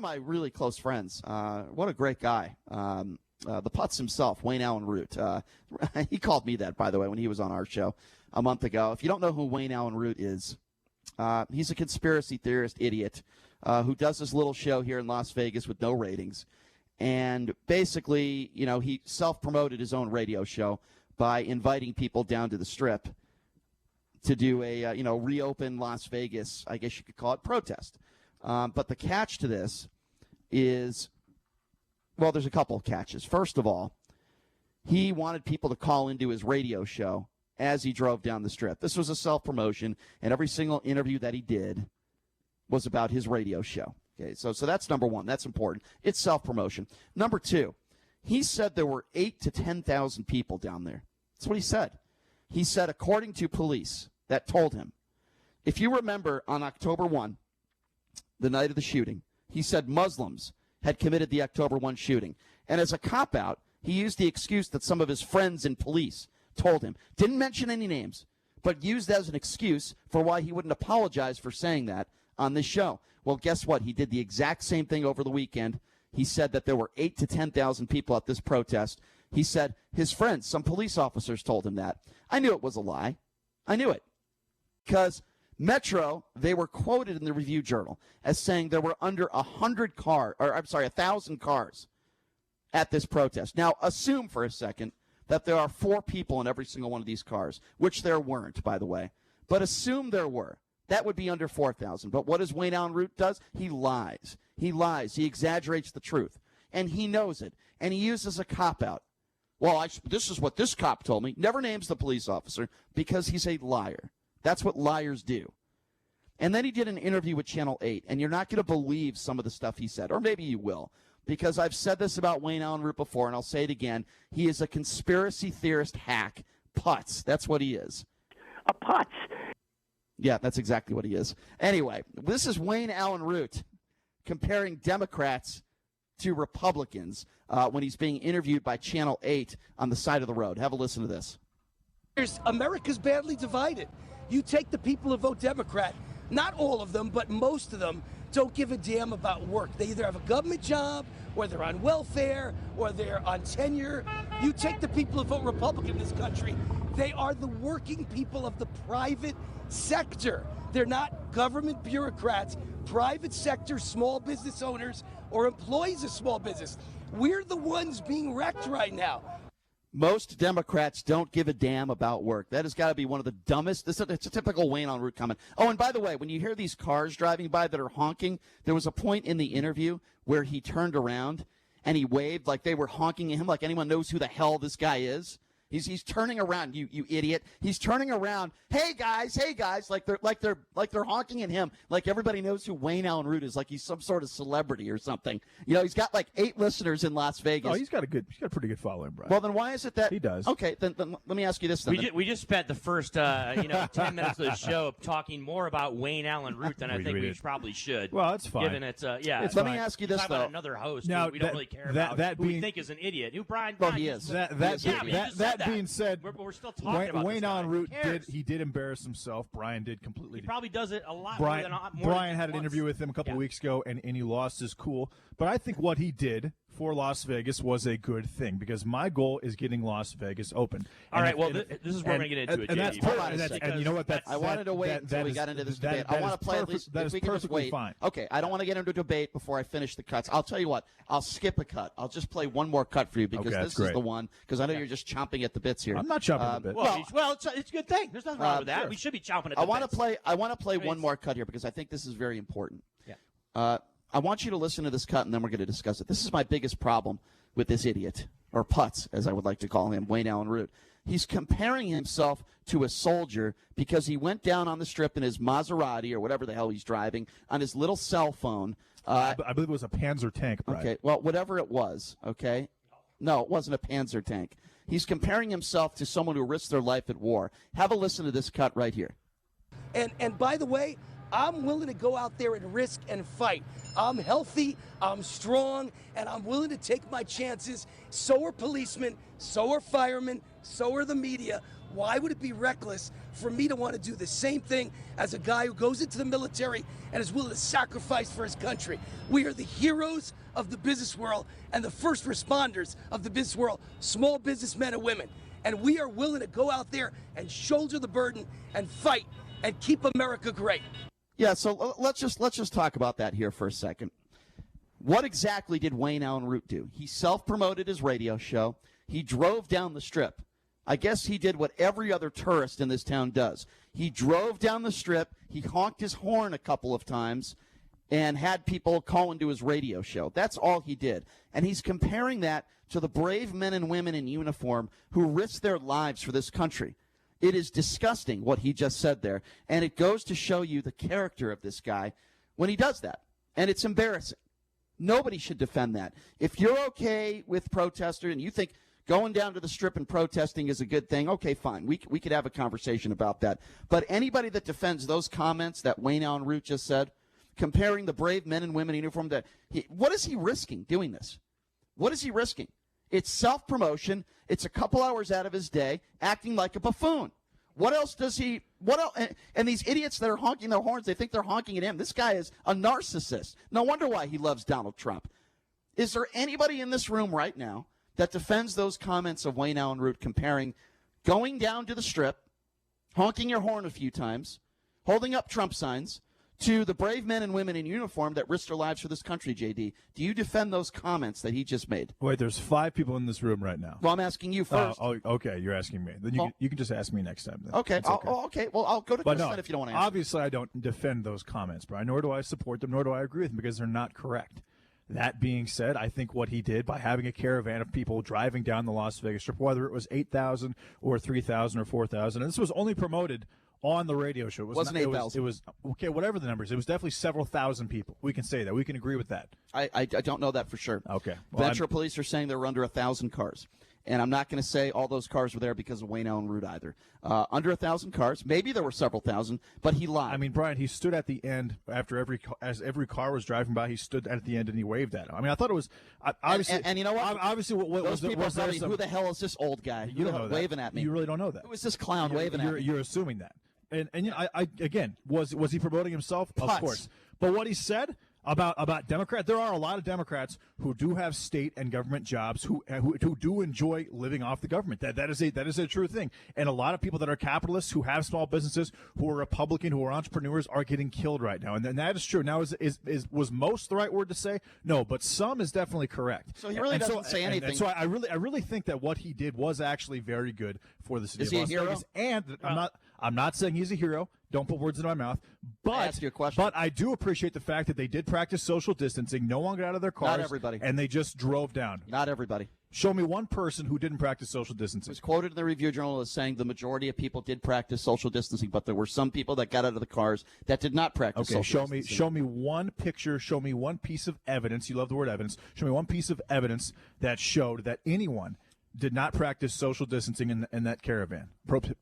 of my really close friends. What a great guy. The Putz himself, Wayne Allyn Root. He called me that, by the way, when he was on our show a month ago. If you don't know who Wayne Allyn Root is, he's a conspiracy theorist idiot who does this little show here in Las Vegas with no ratings. And basically, he self-promoted his own radio show by inviting people down to the Strip to do a, reopen Las Vegas, I guess you could call it, protest. But the catch to this is, well, there's a couple of catches. First of all, he wanted people to call into his radio show as he drove down the Strip. This was a self-promotion, and every single interview that he did was about his radio show. Okay, so that's number one. That's important. It's self-promotion. Number two, he said there were 8,000 to 10,000 people down there. That's what he said. He said, according to police that told him, if you remember on October 1, the night of the shooting, he said Muslims had committed the October 1 shooting. And as a cop-out, he used the excuse that some of his friends in police told him. Didn't mention any names, but used as an excuse for why he wouldn't apologize for saying that on this show. Well, guess what? He did the exact same thing over the weekend. He said that there were 8,000 to 10,000 people at this protest. He said his friends, some police officers, told him that. I knew it was a lie. I knew it. Because Metro, they were quoted in the Review Journal as saying there were under 1,000 cars at this protest. Now, assume for a second that there are 4 people in every single one of these cars, which there weren't, by the way. But assume there were. That would be under 4,000. But what does Wayne Allyn Root does? He lies. He lies. He exaggerates the truth. And he knows it. And he uses a cop-out. Well, this is what this cop told me. Never names the police officer because he's a liar. That's what liars do. And then he did an interview with Channel 8, and you're not going to believe some of the stuff he said, or maybe you will, because I've said this about Wayne Allyn Root before, and I'll say it again. He is a conspiracy theorist hack. Putz. That's what he is. A putz. Yeah, that's exactly what he is. Anyway, this is Wayne Allyn Root comparing Democrats to Republicans when he's being interviewed by Channel 8 on the side of the road. Have a listen to this. America's badly divided. You take the people who vote Democrat, not all of them, but most of them don't give a damn about work. They either have a government job, or they're on welfare, or they're on tenure. You take the people who vote Republican in this country, they are the working people of the private sector. They're not government bureaucrats, private sector, small business owners, or employees of small business. We're the ones being wrecked right now. Most Democrats don't give a damn about work. That has got to be one of the dumbest. It's a typical Wayne Allyn Root comment. Oh, and by the way, when you hear these cars driving by that are honking, there was a point in the interview where he turned around and he waved like they were honking at him, like anyone knows who the hell this guy is. He's turning around, you idiot. He's turning around. Hey guys, like they're honking at him, like everybody knows who Wayne Allyn Root is, like he's some sort of celebrity or something. He's got like 8 listeners in Las Vegas. Oh, he's got a pretty good following, Brian. Well, then why is it that he does? Okay, then let me ask you this. Then we just spent the first 10 minutes of the show talking more about Wayne Allyn Root than I think we probably should. Well, that's fine. Given it's Let fine. me ask you this though. About another host now, who we don't really care about, who we think is an idiot. Who Brian? Well, he is. That being said. We're still talking about Wayne Allyn Root did embarrass himself. Brian did completely. He probably does it a lot Brian, more than Brian had an interview with him a couple weeks ago, and he lost his cool. But I think what he did for Las Vegas was a good thing because my goal is getting Las Vegas open. All right, this is where we're going to get into it. And that's perfect. And you know what? I wanted to wait until we got into this debate. I want to play at least if we can just wait. Fine. Okay, I don't want to get into a debate before I finish the cuts. I'll tell you what. I'll skip a cut. I'll just play one more cut for you because this is the one. Because I know you're just chomping at the bits here. I'm not chomping at the bits. Well, it's a good thing. There's nothing wrong with that. Sure. We should be chomping at the bits. I want to play one more cut here because I think this is very important. Yeah. I want you to listen to this cut, and then we're going to discuss it. This is my biggest problem with this idiot, or Putz, as I would like to call him, Wayne Allyn Root. He's comparing himself to a soldier because he went down on the Strip in his Maserati or whatever the hell he's driving on his little cell phone. I believe it was a Panzer tank, Brian. Okay, well, whatever it was, okay? No, it wasn't a Panzer tank. He's comparing himself to someone who risked their life at war. Have a listen to this cut right here. And by the way, I'm willing to go out there and risk and fight. I'm healthy, I'm strong, and I'm willing to take my chances. So are policemen, so are firemen, so are the media. why would it be reckless for me to want to do the same thing as a guy who goes into the military and is willing to sacrifice for his country? We are the heroes of the business world and the first responders of the business world, small businessmen and women. And we are willing to go out there and shoulder the burden and fight and keep America great. Yeah, so let's just talk about that here for a second. What exactly did Wayne Allyn Root do? He self-promoted his radio show. He drove down the strip. I guess he did what every other tourist in this town does. He drove down the strip, he honked his horn a couple of times, and had people call into his radio show. That's all he did. And he's comparing that to the brave men and women in uniform who risk their lives for this country. It is disgusting what he just said there, and it goes to show you the character of this guy when he does that. And it's embarrassing. Nobody should defend that. If you're okay with protesters and you think going down to the strip and protesting is a good thing, okay, fine. We could have a conversation about that. But anybody that defends those comments that Wayne Allyn Root just said, comparing the brave men and women in uniform to what is he risking doing this? What is he risking? It's self-promotion. It's a couple hours out of his day acting like a buffoon. What else does he – what else? And these idiots that are honking their horns, they think they're honking at him. This guy is a narcissist. No wonder why he loves Donald Trump. Is there anybody in this room right now that defends those comments of Wayne Allyn Root comparing going down to the strip, honking your horn a few times, holding up Trump signs, to the brave men and women in uniform that risk their lives for this country, JD? Do you defend those comments that he just made? Wait, there's 5 people in this room right now. Well, I'm asking you first. Okay, you're asking me. Then you can just ask me next time. Then. Okay. Okay. Well, I'll go to Chris if you don't want to answer. Obviously, I don't defend those comments, Brian, nor do I support them, nor do I agree with them because they're not correct. That being said, I think what he did by having a caravan of people driving down the Las Vegas Strip, whether it was 8,000 or 3,000 or 4,000, and this was only promoted on the radio show. It wasn't 8,000. It was okay, whatever the numbers. It was definitely several thousand people. We can say that. We can agree with that. I don't know that for sure. Okay. Well, Ventura police are saying there were under 1,000 cars. And I'm not going to say all those cars were there because of Wayne Allyn Root either. Under 1,000 cars. Maybe there were several thousand, but he lied. I mean, Brian, he stood at the end after as every car was driving by. He stood at the end and he waved at him. I mean, I thought it was obviously. And you know what? Obviously, what those people was are probably, who the hell is this old guy? You don't know that. Waving at me. You really don't know that. Who is this clown waving at me? You're assuming that. And you know, I again, was he promoting himself? Of course. But what he said about Democrats, there are a lot of Democrats who do have state and government jobs who do enjoy living off the government. That is a true thing. And a lot of people that are capitalists who have small businesses, who are Republican, who are entrepreneurs, are getting killed right now. And that is true. Now, was most the right word to say? No, but some is definitely correct. So he really doesn't say anything. And so I really think that what he did was actually very good for the city of Las Vegas. And I'm not saying he's a hero. Don't put words in my mouth. But I asked you a question. But I do appreciate the fact that they did practice social distancing. No one got out of their cars. Not everybody. And they just drove down. Not everybody. Show me one person who didn't practice social distancing. It was quoted in the Review Journal as saying the majority of people did practice social distancing, but there were some people that got out of the cars that did not practice social distancing. Show me one picture, show me one piece of evidence. You love the word evidence. Show me one piece of evidence that showed that anyone did not practice social distancing in that caravan,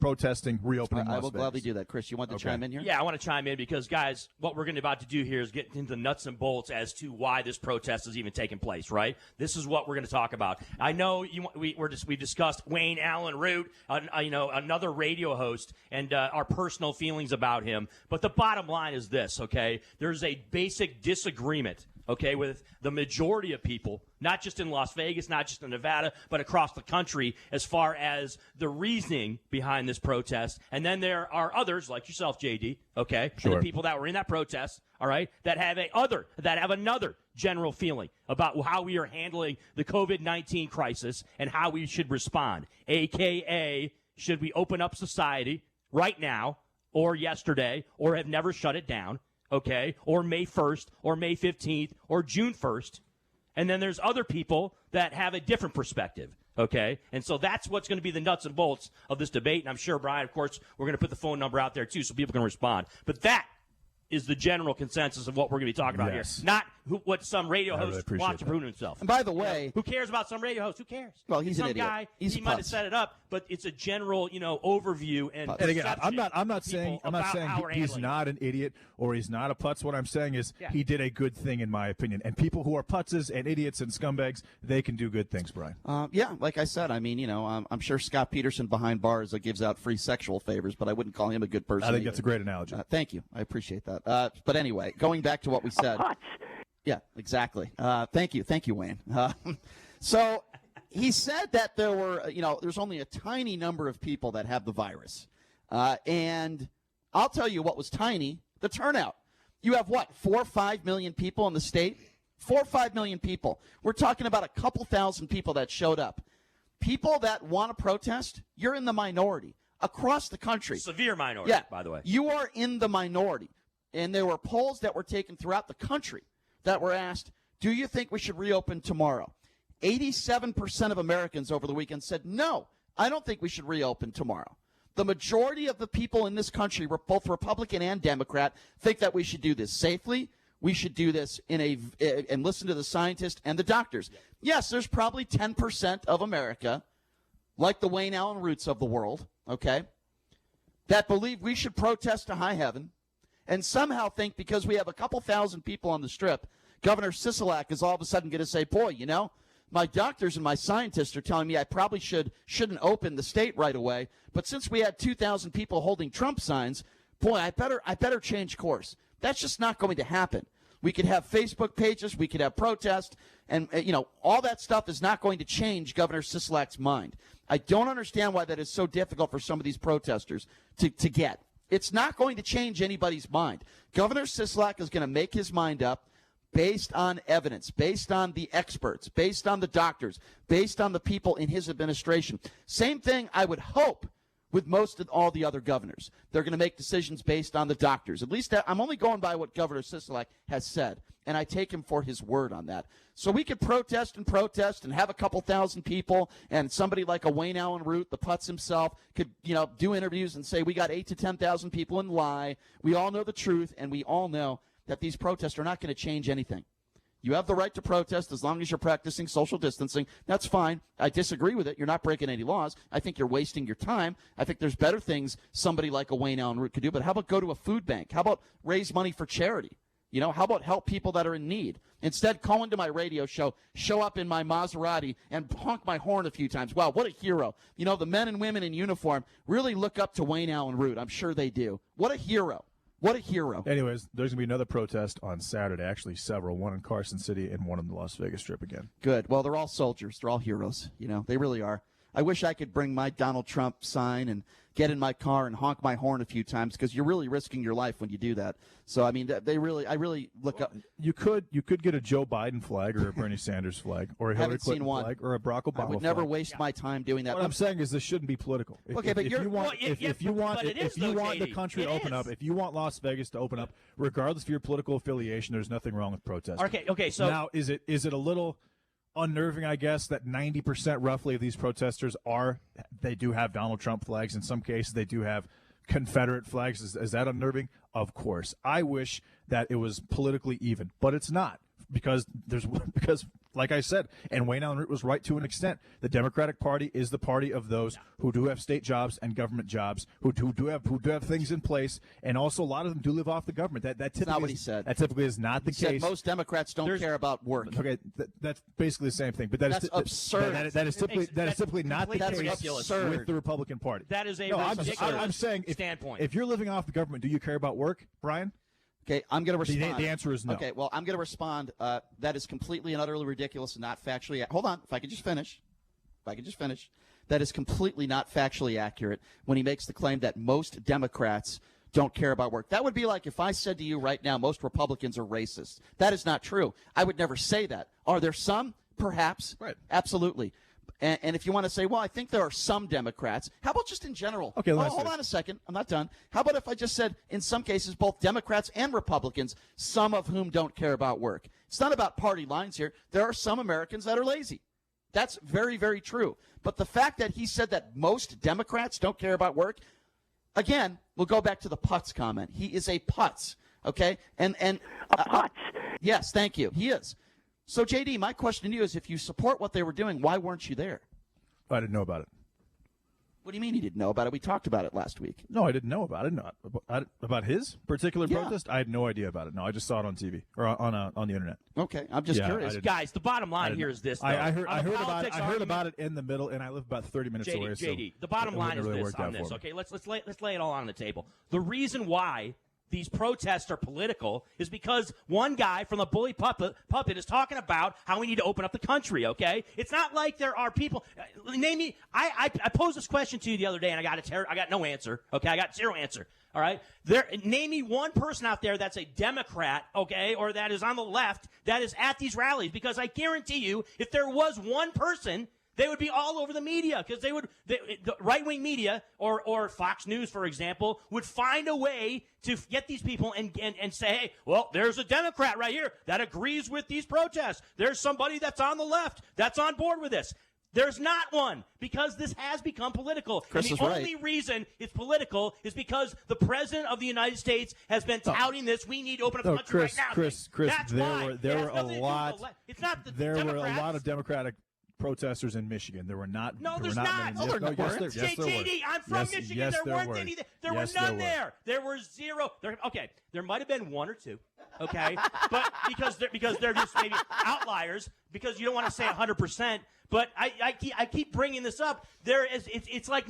protesting reopening Las I will Vegas. gladly do that. Chris, you want to chime in here? Yeah, I want to chime in because, guys, what we're about to do here is get into the nuts and bolts as to why this protest is even taking place, right? This is what we're going to talk about. I know we discussed Wayne Allyn Root, another radio host, and our personal feelings about him. But the bottom line is this, okay? There's a basic disagreement, okay, with the majority of people, not just in Las Vegas, not just in Nevada, but across the country as far as the reasoning behind this protest. And then there are others, like yourself, JD, okay, sure, and the people that were in that protest, all right, that have another general feeling about how we are handling the COVID-19 crisis and how we should respond, a.k.a. should we open up society right now or yesterday or have never shut it down, okay, or May 1st, or May 15th, or June 1st. And then there's other people that have a different perspective, okay? And so that's what's going to be the nuts and bolts of this debate. And I'm sure, Brian, of course, we're going to put the phone number out there, too, so people can respond. But that is the general consensus of what we're going to be talking about here. Not what some radio I really host appreciate wants to that. prove to himself. And by the way, Who cares about some radio host? Who cares? Well, he's an some idiot. guy. He's he a might have putz. set it up, but it's a general, overview and. And again, perception I'm not of saying people about how we're he's handling it. not an idiot or he's not a putz. What I'm saying is he did a good thing in my opinion. And people who are putzes and idiots and scumbags, they can do good things, Brian. yeah, like I said, I mean, I'm sure Scott Peterson behind bars gives out free sexual favors, but I wouldn't call him a good person. I think either. that's a great analogy. Thank you. I appreciate that. But anyway, going back to what we said. Yeah, exactly. Thank you, Wayne. So he said that there were, there's only a tiny number of people that have the virus. And I'll tell you what was tiny, the turnout. You have what, 4 or 5 million people in the state? 4 or 5 million people. We're talking about a couple thousand people that showed up. People that want to protest, you're in the minority across the country. Severe minority, by the way. You are in the minority. And there were polls that were taken throughout the country that were asked, do you think we should reopen tomorrow? 87% of Americans over the weekend said, no, I don't think we should reopen tomorrow. The majority of the people in this country, both Republican and Democrat, think that we should do this safely. We should do this and listen to the scientists and the doctors. Yes, there's probably 10% of America, like the Wayne Allyn Roots of the world, okay, that believe we should protest to high heaven and somehow think because we have a couple thousand people on the strip, Governor Sisolak is all of a sudden going to say, boy, my doctors and my scientists are telling me I probably shouldn't open the state right away. But since we had 2,000 people holding Trump signs, boy, I better change course. That's just not going to happen. We could have Facebook pages, we could have protests, and all that stuff is not going to change Governor Sisolak's mind. I don't understand why that is so difficult for some of these protesters to get. It's not going to change anybody's mind. Governor Sisolak is going to make his mind up based on evidence, based on the experts, based on the doctors, based on the people in his administration. Same thing, I would hope, with most of all the other governors. They're going to make decisions based on the doctors. At least I'm only going by what Governor Sisolak has said, and I take him for his word on that. So we could protest and have a couple thousand people, and somebody like a Wayne Allyn Root, the putz himself, could do interviews and say we got 8,000 to 10,000 people and lie. We all know the truth, and we all know that these protests are not going to change anything. You have the right to protest as long as you're practicing social distancing. That's fine. I disagree with it. You're not breaking any laws. I think you're wasting your time. I think there's better things somebody like a Wayne Allyn Root could do. But how about go to a food bank? How about raise money for charity? How about help people that are in need? Instead, call into my radio show, show up in my Maserati, and honk my horn a few times. Wow, what a hero. The men and women in uniform really look up to Wayne Allyn Root. I'm sure they do. What a hero. What a hero. Anyways, there's going to be another protest on Saturday, actually several, one in Carson City and one in the Las Vegas Strip again. Good. Well, they're all soldiers. They're all heroes. They really are. I wish I could bring my Donald Trump sign and get in my car and honk my horn a few times because you're really risking your life when you do that. So, I mean, I really look up. You could get a Joe Biden flag or a Bernie Sanders flag or a Hillary Clinton flag or a Barack Obama flag. I would never waste my time doing that. What I'm saying is this shouldn't be political. Okay, but if you want the country to open up, if you want Las Vegas to open up, regardless of your political affiliation, there's nothing wrong with protesting. Okay. So now, is it a little unnerving, I guess, that 90% roughly of these protesters they do have Donald Trump flags. In some cases, they do have Confederate flags. Is that unnerving? Of course. I wish that it was politically even, but it's not because like I said, and Wayne Allyn Root was right to an extent, the Democratic Party is the party of those who do have state jobs and government jobs, who do have things in place, and also a lot of them do live off the government. That typically not what he said. That typically is not the case. Most Democrats don't care about work. Okay, that's basically the same thing. But that's absurd. That is simply not the case ridiculous. with the Republican Party. That is a ridiculous I'm saying standpoint. If you're living off the government, do you care about work, Brian? Okay, I'm going to respond. The answer is no. Okay, well, I'm going to respond. That is completely and utterly ridiculous and not factually. Hold on, if I could just finish. That is completely not factually accurate when he makes the claim that most Democrats don't care about work. That would be like if I said to you right now, most Republicans are racist. That is not true. I would never say that. Are there some? Perhaps. Right. Absolutely. And if you want to say, well, I think there are some Democrats, how about just in general? Okay, hold on a second. I'm not done. How about if I just said, in some cases, both Democrats and Republicans, some of whom don't care about work? It's not about party lines here. There are some Americans that are lazy. That's very, very true. But the fact that he said that most Democrats don't care about work, again, we'll go back to the putz comment. He is a putz. Okay, and yes, thank you. He is. So, JD, my question to you is: if you support what they were doing, why weren't you there? I didn't know about it. What do you mean you didn't know about it? We talked about it last week. No, I didn't know about it. Not about his particular Yeah. protest. I had no idea about it. No, I just saw it on TV or on the internet. Okay, I'm just Yeah, curious. Guys, the bottom line here is this. Though. I heard On the about it. politics I heard argument- about it in the middle, and I live about 30 minutes away. JD, so the bottom it line is wouldn't really this work on out this. for me. Okay, let's lay it all on the table. The reason why these protests are political is because one guy from the bully puppet is talking about how we need to open up the country, okay? It's not like there are people name me I posed this question to you the other day and I got no answer, okay? I got zero answer. All right? Name me one person out there that's a Democrat, okay, or that is on the left that is at these rallies, because I guarantee you if there was one person, they would be all over the media, because the right-wing media or Fox News, for example, would find a way to get these people and say, hey, well, there's a Democrat right here that agrees with these protests. There's somebody that's on the left that's on board with this. There's not one, because this has become political. Chris and the only reason it's political is because the President of the United States has been touting this. We need to open up the country right now. Chris, That's why. there were a lot. It's not the There were a Democrats. lot of Democratic protesters in Michigan. There were not. No, there there's were not. Many. Oh, there Yes, weren't. yes, there were. JD, I'm from Yes, Michigan. yes, there weren't any. There were none there. There were zero. Okay, there might have been one or two. Okay, but because they're just maybe outliers. Because you don't want to say 100%. But I keep bringing this up. It's like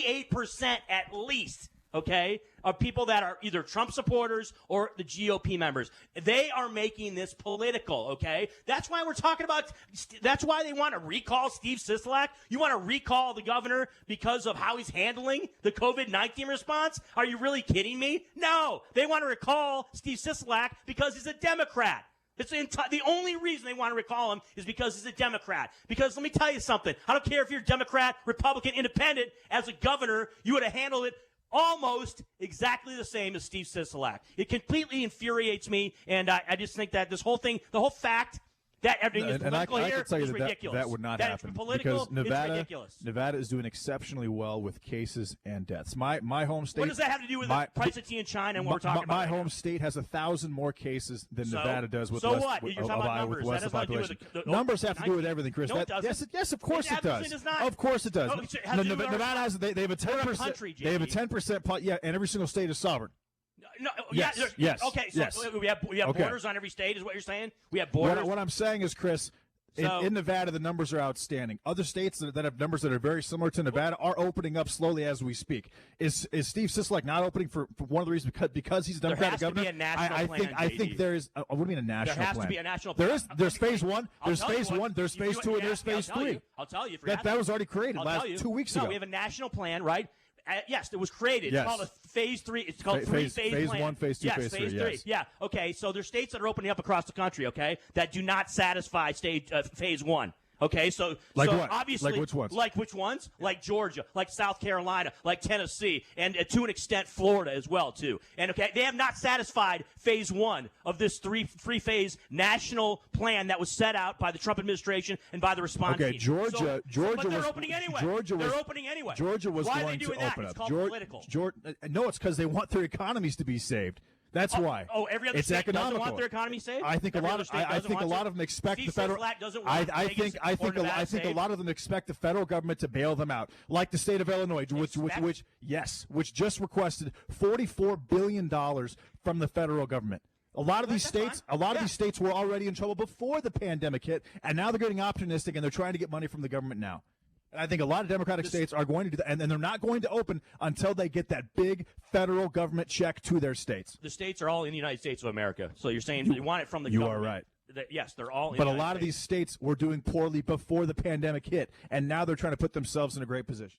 98% at least. Okay, of people that are either Trump supporters or the GOP members. They are making this political, okay? That's why we're talking about, that's why they want to recall Steve Sisolak. You want to recall the governor because of how he's handling the COVID-19 response? Are you really kidding me? No, they want to recall Steve Sisolak because he's a Democrat. It's the only reason they want to recall him is because he's a Democrat. Because let me tell you something. I don't care if you're Democrat, Republican, Independent. As a governor, you would have handled it almost exactly the same as Steve Sisolak. It completely infuriates me, and I just think that this whole thing, the whole fact that everything is political I here can tell you is ridiculous. that would not that happen it's political, because it's ridiculous. Nevada is doing exceptionally well with cases and deaths. My home state. What does that have to do with the price of tea in China and what we're talking about? My right home now? state has 1,000 more cases than Nevada does with so less, what? with, You're talking about with numbers. less That has nothing to do population. with the Numbers have to do with 19. everything, Chris. No, it doesn't. Yes, of course it does. does not. Of course it does. No, it has to do with our Nevada has they have a 10%. country, They have a JD. 10%. Yeah, and every single state is sovereign. No, Yes, yes, Okay, so yes. we have Okay. borders on every state, is what you're saying? We have borders. What I'm saying is, Chris, in Nevada, the numbers are outstanding. Other states that have numbers that are very similar to Nevada are opening up slowly as we speak. Is Steve Sisolak not opening for one of the reasons because he's a Democratic governor? There has to be a national plan, I think JD. there is. What do you mean a national plan? There has to be a national There plan. is. There's phase one. I'll There's tell you phase what. one. There's You phase do- two, and yeah, there's yeah, phase I'll tell three. you. I'll tell you. That was already created I'll last tell you. 2 weeks No, ago. we have a national plan, right? Yes, it was created. Yes. It's called a phase 3. It's called Phase phase one, phase two, yes, phase three, three. yes. Yeah. Okay. So there's states that are opening up across the country. Okay, that do not satisfy phase 1. Okay, so Like what? obviously, Like which ones? Like which ones? Like Georgia, like South Carolina, like Tennessee, and to an extent Florida as well too. And okay, they have not satisfied phase 1 of this three-phase national plan that was set out by the Trump administration and by the response Okay, team. Georgia but they're was opening anyway. Georgia was They're opening anyway. Georgia was Why going are they doing to that? open It's up. called political. No, it's because they want their economies to be saved. That's why. Oh, every other it's state economical. doesn't want their economy saved? I think a Every lot other of state I doesn't think a want lot to? of them expect Steve the federal. Sisolak doesn't want I Vegas think or Nevada I think a saved. lot of them expect the federal government to bail them out, like the state of Illinois, which just requested $44 billion from the federal government. A lot of these states, these states were already in trouble before the pandemic hit, and now they're getting optimistic and they're trying to get money from the government now. And I think a lot of Democratic states are going to do that, and they're not going to open until they get that big federal government check to their states. The states are all in the United States of America. So you're saying you want it from the You government. are right. Yes, they're all in But the a United lot of States. these states were doing poorly before the pandemic hit, and now they're trying to put themselves in a great position.